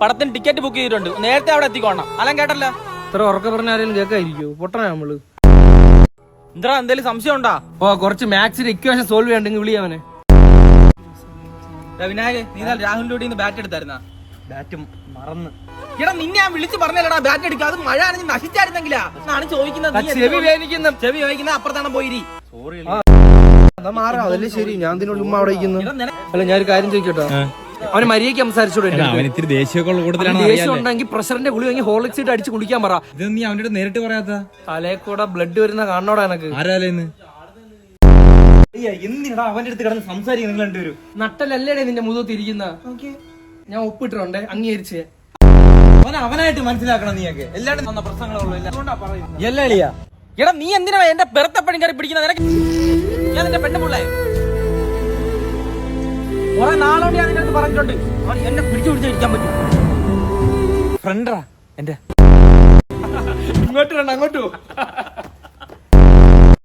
പടത്തിന് ticket book ചെയ്തിട്ടുണ്ട്. നേരത്തെ അവിടെ എത്തിക്കോണം. അല്ലാം കേട്ടല്ല. ഇത്ര ഉറക്കെ പറഞ്ഞ ആരെങ്കിലും കേൾക്കായിരിക്കോ? പൊട്ടനാ നമ്മള്. എന്താ എന്തേലും സംശയം ഉണ്ടാ? കുറച്ച് മാത്സിന്റെ ഇക്വേഷൻ സോൾവ് ചെയ്യണ്ടെങ്കിൽ വിളിയാവനെ. വിനായക്, നീ രാഹുലിന്റെ ബാറ്റ് എടുത്തായിരുന്ന? ബാറ്റും മറന്ന്. എടാ നിന്നെ ഞാൻ വിളിച്ച് പറഞ്ഞല്ലടാ ബാറ്റ് എടുക്കുക. അത് മഴ ആണെങ്കിൽ നശിച്ചായിരുന്നെങ്കിലാ എന്നാണ് ചോദിക്കുന്നത്. ചെവി വേദനിക്കുന്ന അപ്പുറത്താണ് പോയിരി. സോറി അതല്ലേ ശരി. ഞാൻ ഇതിനുള്ള ഉമ്മ അവിടെ ഇരിക്കുന്നു. അല്ല ഞാനൊരു കാര്യം ചോദിക്കട്ടോ, അവന് മര്യാദയ്ക്ക് സംസാരിച്ചോളൂ. ദേഷ്യം ഉണ്ടെങ്കിൽ പ്രഷറിന്റെ ഗുളി വാങ്ങി ഹോർലിക്സ് ഇട്ട് അടിച്ച് കുടിക്കാൻ പറ. ഇത് നീ അവന്റെ നേരിട്ട് പറയാത്ത? തലേക്കൂടെ ബ്ലഡ് വരുന്ന കാണോടാ എനക്ക്. ആരാലേന്ന് എന്തിനാ അവന്റെ അടുത്ത് കിടന്ന് സംസാരിക്കും നിങ്ങൾ രണ്ടുപേരും? നട്ടലല്ലേടേ നിന്റെ മുഖത്തിരിക്കുന്ന. ഞാൻ ഒപ്പിട്ടിട്ടുണ്ട്, അംഗീകരിച്ച്. അവനായിട്ട് മനസ്സിലാക്കണം. നീയൊക്കെ എല്ലാവരും പ്രശ്നങ്ങളുള്ളൂ. എടാ നീ എന്തിനാ എന്റെ പെറുത്തപ്പഴം കയറി പിടിക്കുന്നത്? നിനക്ക് ഞാൻ നിന്റെ പെണ്ണു പിള്ളേ കുറെ നാളോട് ഞാൻ നിന്റെ അടുത്ത് പറഞ്ഞിട്ടുണ്ട്. എന്നെ പിടിച്ചു പിടിച്ചിരിക്കാൻ പറ്റും. ഫ്രണ്ടാ എന്റെ. ഇങ്ങോട്ട് വേണ്ട, അങ്ങോട്ട്